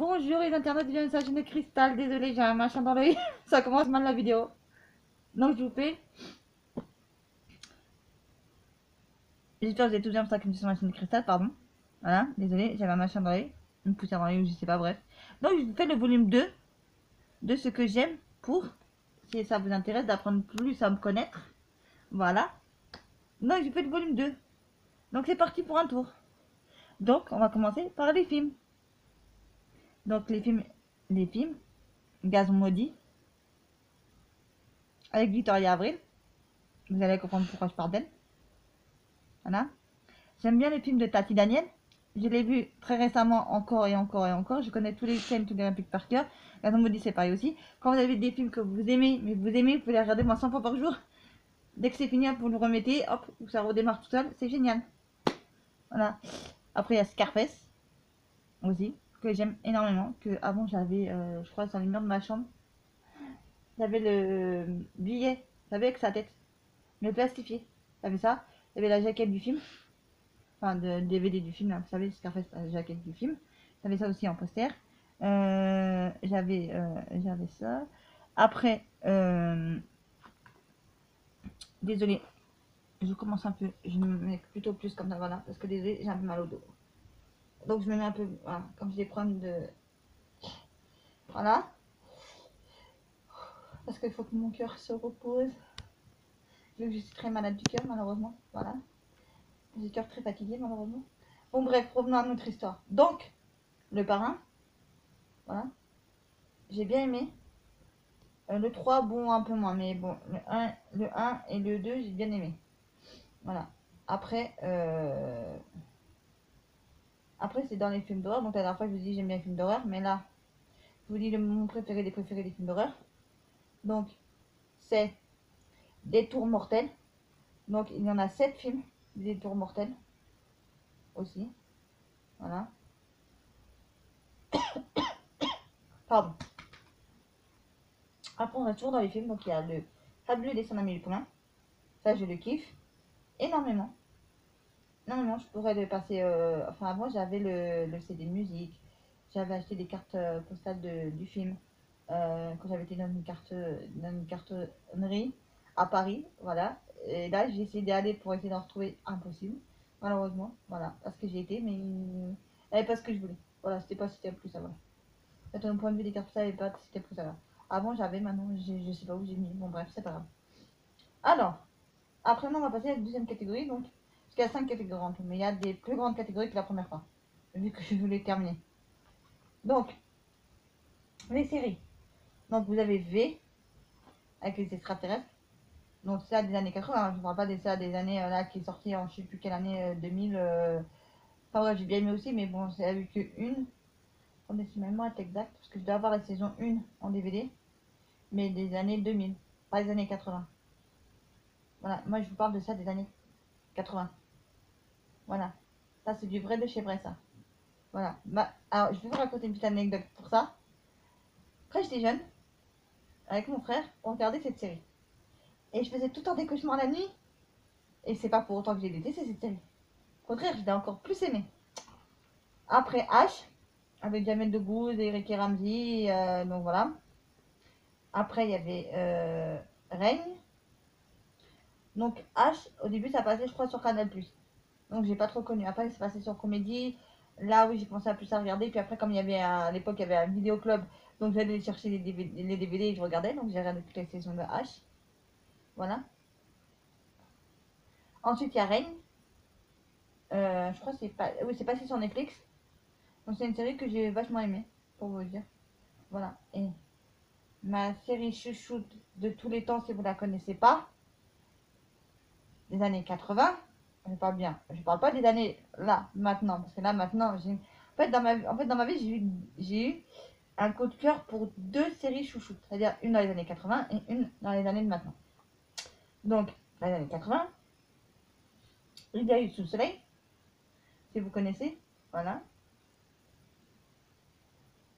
Bonjour les internautes, bienvenue sur la chaîne de Cristal. Désolé, j'ai un machin dans l'œil. Ça commence mal la vidéo. Donc je vous fais. J'espère que vous êtes tous bien pour ça que sur la chaîne de Cristal, pardon. Voilà, désolé, j'avais un machin dans l'œil. Une poussière dans l'œil ou je sais pas, bref. Donc je vous fais le volume 2 de ce que j'aime pour, si ça vous intéresse, d'apprendre plus à me connaître. Voilà. Donc je vous fais le volume 2. Donc c'est parti pour un tour. Donc on va commencer par les films. Donc les films, Gazon maudit, avec Victoria Avril. Vous allez comprendre pourquoi je parle d'elle. Voilà. J'aime bien les films de Tati Daniel. Je l'ai vu très récemment encore et encore et encore. Je connais tous les thèmes, tous les répliques par cœur. Gazon maudit, c'est pareil aussi. Quand vous avez des films que vous aimez, mais vous aimez, vous pouvez les regarder moi 100 fois par jour. Dès que c'est fini, vous le remettez, hop, ça redémarre tout seul. C'est génial. Voilà. Après, il y a Scarface aussi, que j'aime énormément. Que avant j'avais, je crois, dans les murs de ma chambre. J'avais le billet, vous savez, avec sa tête, mais plastifié. J'avais ça. Il y avait la jaquette du film. Enfin, de DVD du film, là, vous savez, Scarface, la jaquette du film. J'avais ça aussi en poster. J'avais ça. Après, désolé, je commence un peu, je me mets plutôt plus comme ça, voilà, parce que désolé, j'ai un peu mal au dos. Donc je me mets un peu, voilà, comme j'ai des problèmes de... Voilà. Parce qu'il faut que mon cœur se repose. Vu que je suis très malade du cœur, malheureusement. Voilà. J'ai le cœur très fatigué, malheureusement. Bon, bref, revenons à notre histoire. Donc, le parrain, voilà. J'ai bien aimé. Le 3, bon, un peu moins, mais bon, le 1 et le 2, j'ai bien aimé. Voilà. Après, après c'est dans les films d'horreur. Donc, la dernière fois, je vous dis, j'aime bien les films d'horreur. Mais là, je vous dis mon préféré des préférés des films d'horreur. Donc, c'est Des Tours Mortels. Donc, il y en a 7 films des Tours Mortels aussi. Voilà. Pardon. Après, on est toujours dans les films. Donc, il y a le Fabuleux dessin d'Amélie Poulain. Ça, je le kiffe énormément. Non, je pourrais le passer. Enfin, avant, j'avais le CD de musique. J'avais acheté des cartes postales du film. Quand j'avais été dans une cartonnerie à Paris. Voilà. Et là, j'ai essayé d'aller pour essayer d'en retrouver. Impossible. Malheureusement. Voilà. Parce que j'ai été, mais il n'y avait pas ce que je voulais. Voilà. C'était pas si c'était plus ça. Voilà. De mon point de vue des cartes postales, il n'y avait pas si c'était plus ça. Avant, j'avais. Maintenant, je sais pas où j'ai mis. Bon, bref, c'est pas grave. Alors, après, on va passer à la deuxième catégorie. Donc, parce qu'il y a 5 catégories en tout, mais il y a des plus grandes catégories que la première fois, vu que je voulais terminer. Donc, les séries. Donc, vous avez V, avec les extraterrestres. Donc, ça des années 80, hein. Je ne parle pas de ça des années là qui est sorti en je sais plus quelle année, 2000. Enfin, bref, j'ai bien aimé aussi, mais bon, c'est vu que une. Attendez, si ma mémoire est exacte, parce que je dois avoir la saison 1 en DVD, mais des années 2000, pas des années 80. Voilà, moi je vous parle de ça des années 80. Voilà, ça c'est du vrai de chez vrai, ça. Voilà. Bah, alors, je vais vous raconter une petite anecdote pour ça. Quand j'étais jeune, avec mon frère, on regardait cette série. Et je faisais tout le temps des cauchemars la nuit. Et c'est pas pour autant que j'ai détesté cette série. Au contraire, je l'ai encore plus aimée. Après H, avec Jamel Debbouze et Ricky Ramsey. Donc voilà. Après, il y avait Règne. Donc H, au début, ça passait, je crois, sur Canal+. Donc j'ai pas trop connu. Après, c'est passé sur Comédie. Là, oui, j'ai commencé à plus à regarder. Puis après, comme il y avait à l'époque, il y avait un vidéoclub. Donc j'allais chercher les DVD et je regardais. Donc j'ai regardé toutes les saisons de H. Voilà. Ensuite, il y a Reign. Je crois que c'est pas... Oui, c'est passé sur Netflix. Donc c'est une série que j'ai vachement aimée, pour vous dire. Voilà. Et ma série chouchoute de tous les temps, si vous la connaissez pas, des années 80. Je parle bien. Je parle pas des années là, maintenant. Parce que là, maintenant, j'ai... En fait, dans ma vie, j'ai eu un coup de cœur pour 2 séries chouchoutes. C'est-à-dire une dans les années 80 et une dans les années de maintenant. Donc, dans les années 80, il y a eu Sous le soleil, si vous connaissez. Voilà.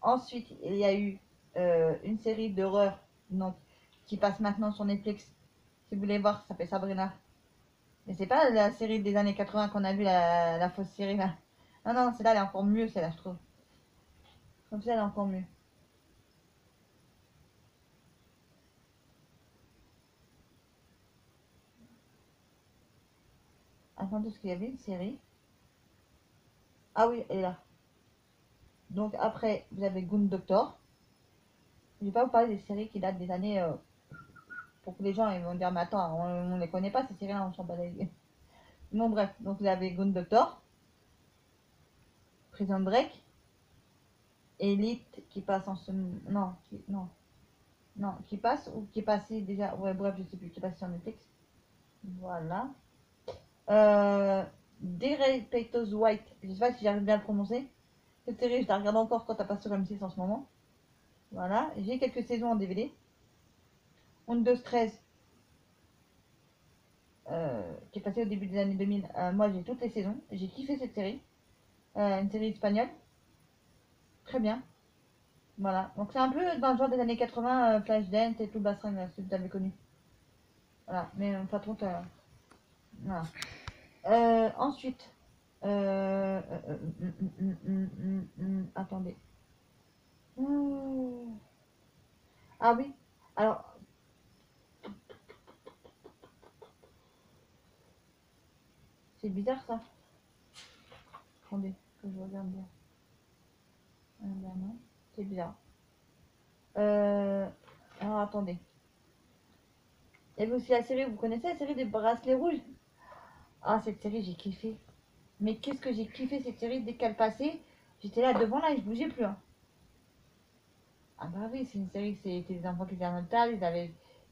Ensuite, il y a eu une série d'horreur donc, qui passe maintenant sur Netflix. Si vous voulez voir, ça s'appelle Sabrina. Mais c'est pas la série des années 80 qu'on a vu, la fausse série là. Non, non, celle-là, elle est encore mieux, celle-là, je trouve. Donc ça, elle est encore mieux. Attendez, parce qu'il y avait une série. Ah oui, elle est là. Donc après, vous avez Good Doctor. Je vais pas vous parler des séries qui datent des années... pour que les gens ils vont dire, mais attends, on les connaît pas ces séries-là, on s'en bat les... Bon bref, donc vous avez Good Doctor, Prison Break, Elite qui passe en ce... Non, non, qui passe ou qui est passé déjà... Ouais, bref, je sais plus, qui est passé sur Netflix. Voilà. Derek White, je sais pas si j'arrive bien à le prononcer. Cette série, je la regarde encore quand elle passe sur M6 en ce moment. Voilà, j'ai quelques saisons en DVD. Windows 13, qui est passé au début des années 2000. Moi, j'ai toutes les saisons. J'ai kiffé cette série. Une série espagnole. Très bien. Voilà. Donc, c'est un peu dans le genre des années 80, Flashdance et tout le bassin, si vous avez connu. Voilà. Mais pas trop. Voilà. Ensuite. Attendez. Ouh. Ah oui. Alors, c'est bizarre ça. Attendez, que je regarde bien. Ben non, c'est bizarre. Alors attendez. Il y avait aussi la série, vous connaissez la série des bracelets rouges? Ah, cette série, j'ai kiffé. Mais qu'est-ce que j'ai kiffé cette série dès qu'elle passait. J'étais là devant, là, et je bougeais plus. Hein. Ah bah oui, c'est une série, c'était des enfants qui étaient en hôpital,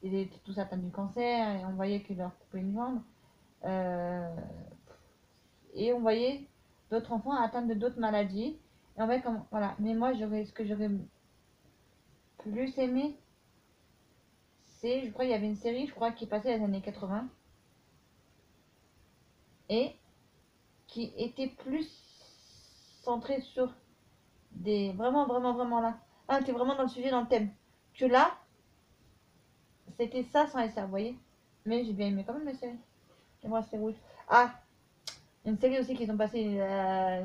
ils étaient tous atteints du cancer, et on voyait qu'ils leur coupaient une jambe. Euh, et on voyait d'autres enfants atteints de d'autres maladies. Et on voyait comment, voilà. Mais moi, ce que j'aurais plus aimé, c'est, je crois, il y avait une série, je crois, qui passait les années 80 et qui était plus centrée sur des, vraiment, vraiment, vraiment là. Ah, t'es vraiment dans le sujet, dans le thème. Que là, c'était ça sans les ça, vous voyez. Mais j'ai bien aimé quand même la série. J'aimerais c'est rouge. Ah, une série aussi qui ont passé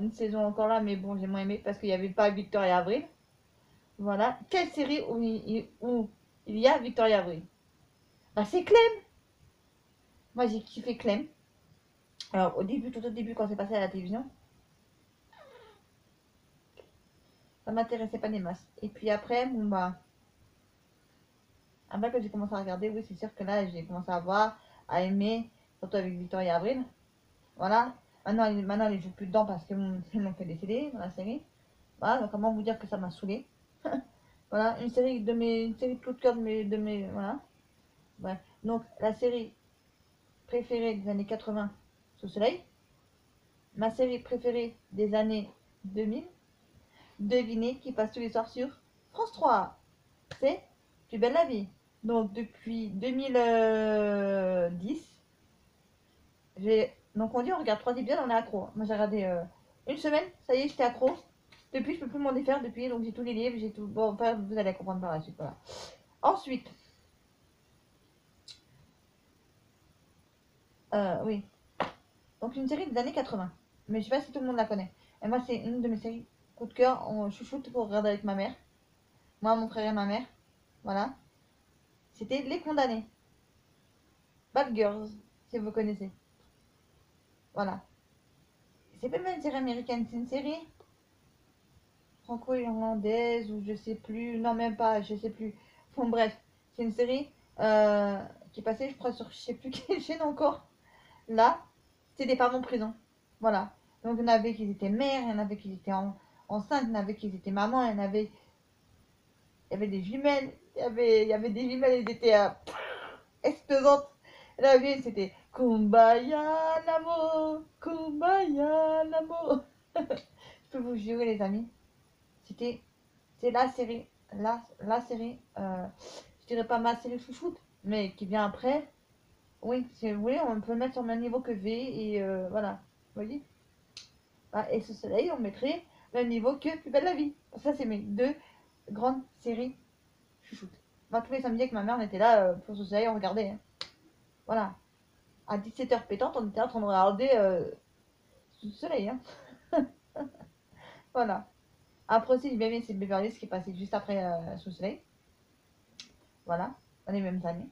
une saison encore là, mais bon, j'ai moins aimé parce qu'il n'y avait pas Victoria Avril. Voilà. Quelle série où il y a Victoria Avril? Bah, c'est Clem. Moi, j'ai kiffé Clem. Alors, au début, tout au début, quand c'est passé à la télévision, ça m'intéressait pas des masses. Et puis après, bon, bah, après que j'ai commencé à regarder, oui, c'est sûr que là, j'ai commencé à voir, à aimer, surtout avec Victoria Avril. Voilà. Maintenant, elle joue plus dedans parce qu'ils l'ont fait décéder dans la série. Voilà, donc comment vous dire que ça m'a saoulé. Voilà, une série de coup de cœur voilà. Ouais. Donc, la série préférée des années 80, Sous Soleil. Ma série préférée des années 2000, devinez qui passe tous les soirs sur France 3. C'est Plus belle la vie. Donc, depuis 2010, donc on dit on regarde 3 épisodes, on est accro. Moi j'ai regardé une semaine, ça y est, j'étais accro. Depuis, je peux plus m'en défaire depuis, donc j'ai tous les livres, j'ai tout. Bon, enfin, vous allez comprendre par la suite, voilà. Ensuite, oui. Donc une série des années 80. Mais je sais pas si tout le monde la connaît. Et moi, c'est une de mes séries coup de cœur, on chouchoute pour regarder avec ma mère. Moi, mon frère et ma mère. Voilà. C'était Les Condamnés. Bad Girls, si vous connaissez. Voilà. C'est pas même une série américaine, c'est une série franco-irlandaise ou je sais plus, non même pas, je sais plus. Bon bref, c'est une série qui est passée, je crois, sur je sais plus quelle chaîne encore. Là, c'était des femmes en prison. Voilà. Donc il y en avait qui étaient mères, il y en avait qui étaient enceintes, il y en avait qui étaient mamans, il y avait des jumelles, il y avait des jumelles, elles étaient explosantes. La vie, c'était Kumbaya l'amour, Kumbaya l'amour. Je peux vous jurer, les amis, c'était c'est la série, la série, je dirais pas ma série chouchoute, mais qui vient après. Oui, si vous voulez, on peut le mettre sur le même niveau que V et voilà. Vous voyez? Ah, et ce soleil, on mettrait le même niveau que Plus belle la vie. Ça, c'est mes deux grandes séries chouchoutes. Moi, tous les samedis avec ma mère, on était là pour ce soleil, on regardait. Hein. Voilà. À 17h pétante, on était en train de regarder sous le soleil. Hein. Voilà. Après aussi, j'ai bien aimé, c'est Beverly Hills qui est passé juste après Sous le Soleil. Voilà, dans les mêmes années.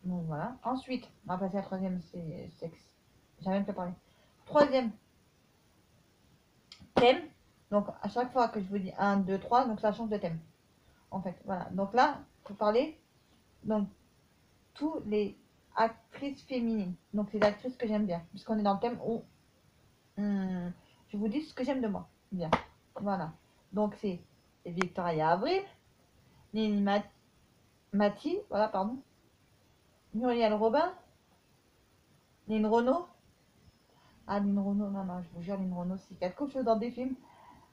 Donc voilà. Ensuite, on va passer à la troisième, c'est sexe. J'ai même pas parlé. Troisième, thème. Donc à chaque fois que je vous dis un 2 3 donc ça change de thème. En fait, voilà. Donc là, pour parler, donc tous les actrices féminines. Donc c'est les actrices que j'aime bien. Puisqu'on est dans le thème où je vous dis ce que j'aime de moi. Bien. Voilà. Donc c'est Victoria Avril, Lily Mati, voilà, pardon. Muriel Robin, Lynn Renault. Ah, Lynn Renault, non, non, je vous jure, Lynn Renault, c'est quelque chose dans des films.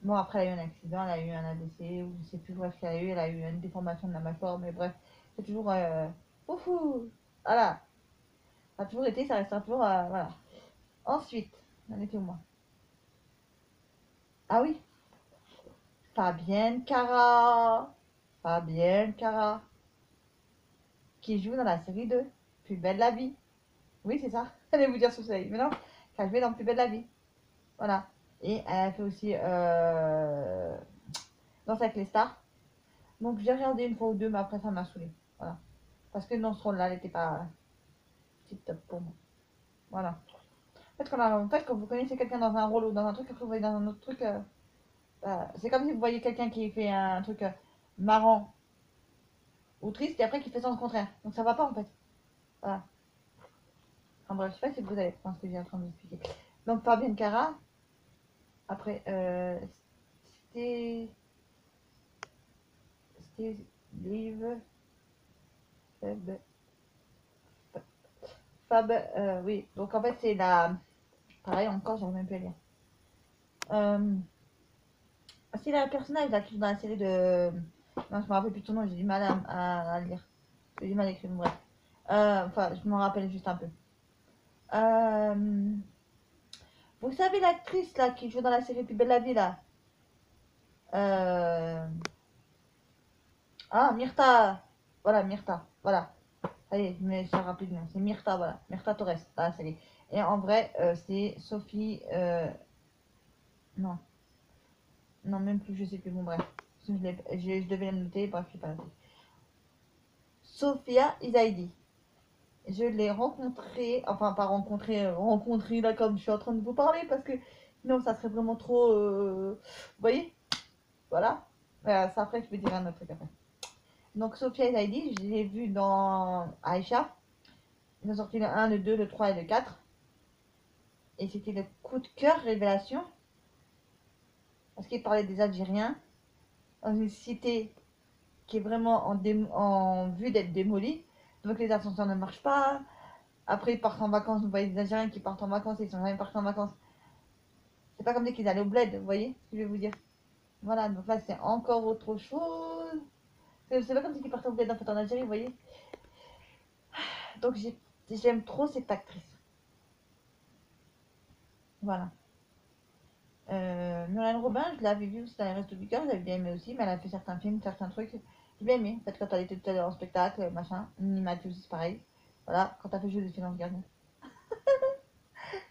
Bon, après, elle a eu un accident, elle a eu un AVC, ou je sais plus bref qu'elle a eu, une déformation de la mâchoire, mais bref, c'est toujours. Oufou. Voilà. Ça a toujours été, ça restera toujours. Voilà. Ensuite, on était où moi? Ah oui, Fabienne Cara. Fabienne Cara. Qui joue dans la série 2 Plus belle la vie. Oui, c'est ça. Allez vous dire sous soleil. Mais non, qui a joué dans Plus belle la vie. Voilà. Et elle a fait aussi Danse avec les stars. Donc j'ai regardé une fois ou deux, mais après ça m'a saoulé. Voilà. Parce que dans ce rôle-là, elle n'était pas tip top pour moi. Voilà. En fait, quand vous connaissez quelqu'un dans un rôle ou dans un truc, après vous voyez dans un autre truc, c'est comme si vous voyez quelqu'un qui fait un truc marrant ou triste et après qui fait ça au contraire. Donc ça va pas en fait. Voilà. Enfin bref, je sais pas si vous allez comprendre ce que j'ai en train de vous expliquer. Donc Fabienne Cara, après c'était Steve Fab, Fab oui. Donc en fait c'est la, pareil encore, j'arrive même plus à lire. Euh, c'est la personnage là qui joue dans la série de, non je me rappelle plus de son nom, j'ai du mal à lire, j'ai du mal à écrire, bref. Enfin, je m'en rappelle juste un peu. Euh, Vous savez l'actrice là qui joue dans la série Plus belle la vie là. Euh, Ah, Myrtha. Voilà, Myrtha. Voilà. Ça y est, mais je me rappelle du nom. C'est Myrtha, voilà. Myrtha Torres. Voilà, c'est lui. Et en vrai, c'est Sophie. Non. Non, même plus, je sais plus. Bon, bref. Je devais la noter. Bref, je sais pas noté. Sophia Izaidi. Je l'ai rencontrée. Enfin, pas rencontrée. Rencontrée là, comme je suis en train de vous parler. Parce que sinon, ça serait vraiment trop. Vous voyez? Voilà. Ça, après, je peux dire un autre truc après. Donc, Sophia Izaidi, je l'ai vue dans Aïcha. Ils ont sorti le 1, le 2, le 3 et le 4. Et c'était le coup de cœur révélation. Parce qu'il parlait des Algériens dans une cité qui est vraiment en vue d'être démolie. Donc les ascenseurs ne marchent pas. Après, ils partent en vacances. Vous voyez des Algériens qui partent en vacances et ils sont jamais partis en vacances. C'est pas comme dès qu'ils allaient au bled, vous voyez ce que je vais vous dire. Voilà, donc là, c'est encore autre chose. C'est pas comme si ils partaient au bled en fait en Algérie, vous voyez. Donc j'aime trop cette actrice. Voilà. Muriel Robin, je l'avais vue aussi dans les Restos du Cœur, j'avais bien aimé aussi, mais elle a fait certains films, certains trucs. J'ai bien aimé, en fait, quand elle était tout à l'heure en spectacle, machin. Mini Mathieu aussi, c'est pareil. Voilà, quand t'as fait Joséphine Ange Gardien.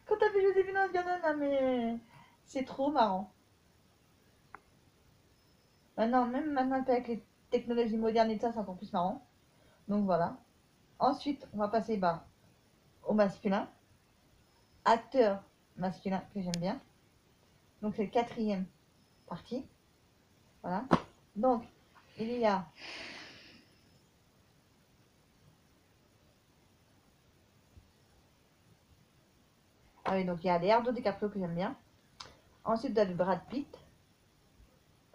Quand t'as fait Joséphine Ange Gardien, non mais. C'est trop marrant. Maintenant, même maintenant, avec les technologies modernes et tout ça, c'est encore plus marrant. Donc voilà. Ensuite, on va passer au masculin. Acteur masculin que j'aime bien. Donc c'est le quatrième partie. Voilà. Donc, il y a ah oui, donc il y a Leonardo DiCaprio que j'aime bien. Ensuite, vous avez Brad Pitt.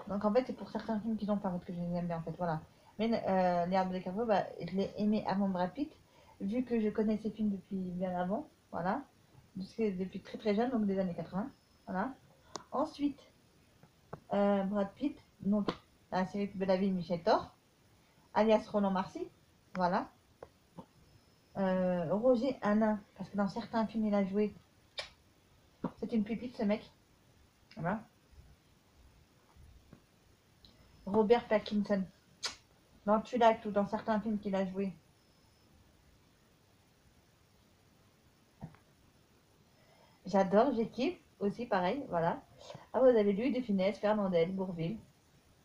Donc en fait, c'est pour certains films qu'ils ont pas que je les aime bien en fait, voilà. Mais Leonardo DiCaprio, je l'ai aimé avant Brad Pitt, vu que je connais ces films depuis bien avant, voilà. Depuis très très jeune, donc des années 80, voilà. Ensuite, Brad Pitt, donc la série Plus belle la vie de Michel Thor, alias Roland Marcy, voilà. Roger Hanin, parce que dans certains films il a joué, c'est une pépite ce mec, voilà. Robert Pattinson, dans Tulac ou dans certains films qu'il a joué. J'adore, j'équipe. aussi, pareil, voilà. Après, vous avez Louis de Funès, Fernandel, Bourvil,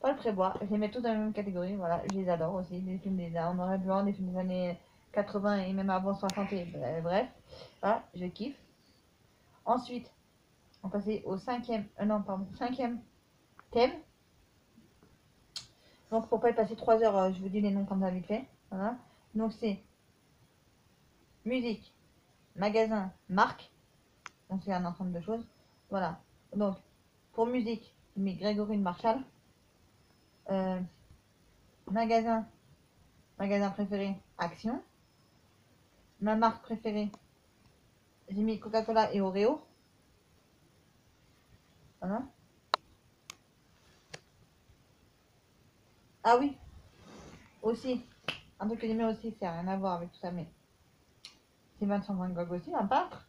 Paul Prébois. Je les mets tous dans la même catégorie, voilà. Je les adore aussi. Des films en noir et blanc, des films des années 80 et même avant 60, et bref. Voilà, je kiffe. Ensuite, on passe au cinquième thème. Donc, pour pas y passer 3 heures, je vous dis les noms comme ça vite fait. Voilà. Donc, c'est musique, magasin, marque. Donc, c'est un ensemble de choses. Voilà. Donc, pour musique, j'ai mis Grégory Marshall. Euh, magasin, magasin préféré, Action. Ma marque préférée, j'ai mis Coca-Cola et Oreo. Voilà. Ah oui, aussi, un truc que j'ai mis aussi, c'est rien à voir avec tout ça, mais c'est Vincent Van Gogh aussi, un peintre.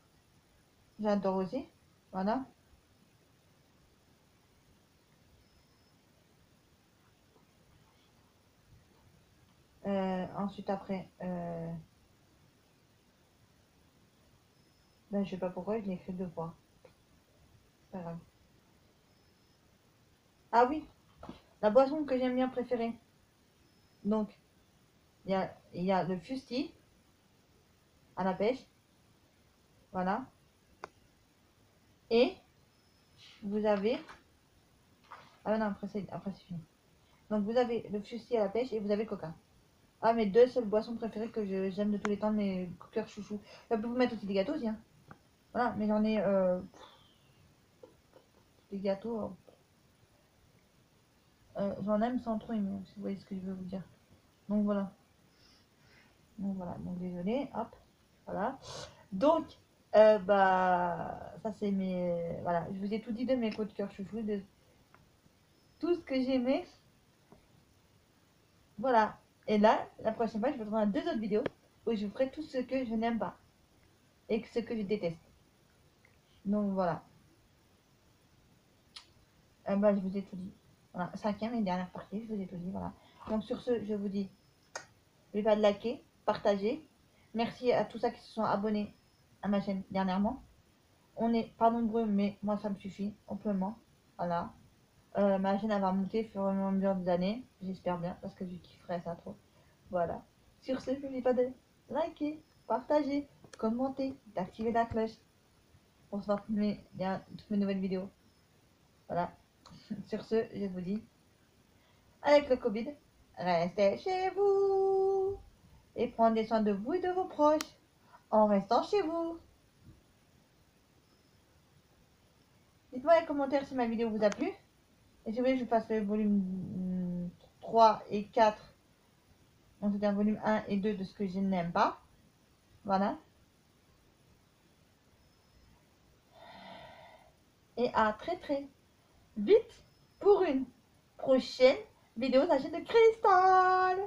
J'adore aussi. Voilà. Ensuite, après, ben, je sais pas pourquoi je l'ai écrit 2 fois. C'est pas grave. Ah oui, la boisson que j'aime bien préférée. Donc, il y a le fusti à la pêche. Voilà. Et vous avez. Ah non, après c'est fini. Donc, vous avez le fusti à la pêche et vous avez Coca. Ah, mes 2 seules boissons préférées que j'aime de tous les temps, mes cœurs chouchous. Je peux vous mettre aussi des gâteaux aussi, hein. Voilà, mais j'en ai des gâteaux. J'en aime sans trop aimer, si vous voyez ce que je veux vous dire. Donc voilà. Donc désolé, hop. Voilà. Donc, bah, ça c'est mes. Voilà, je vous ai tout dit de mes coups de cœur chouchous, de tout ce que j'aimais. Voilà. Et là, la prochaine fois, je vous ferai 2 autres vidéos où je vous ferai tout ce que je n'aime pas et ce que je déteste. Donc voilà. Bah, je vous ai tout dit. Voilà, 5e et dernière partie, je vous ai tout dit. Voilà. Donc sur ce, je vous dis, n'oubliez pas de liker, partager. Merci à tous ceux qui se sont abonnés à ma chaîne dernièrement. On n'est pas nombreux, mais moi ça me suffit amplement. Voilà. Ma chaîne elle va monter au fur et à mesure des années. J'espère bien, parce que je kifferais ça trop. Voilà. Sur ce, n'oubliez pas de liker, partager, commenter, d'activer la cloche pour savoir toutes mes nouvelles vidéos. Voilà. Sur ce, je vous dis, avec le Covid, restez chez vous et prenez soin de vous et de vos proches en restant chez vous. Dites-moi dans les commentaires si ma vidéo vous a plu. Et si vous voulez que je fasse le volume 3 et 4, donc c'est un volume 1 et 2 de ce que je n'aime pas. Voilà. Et à très très vite pour une prochaine vidéo de la chaîne de Cristal.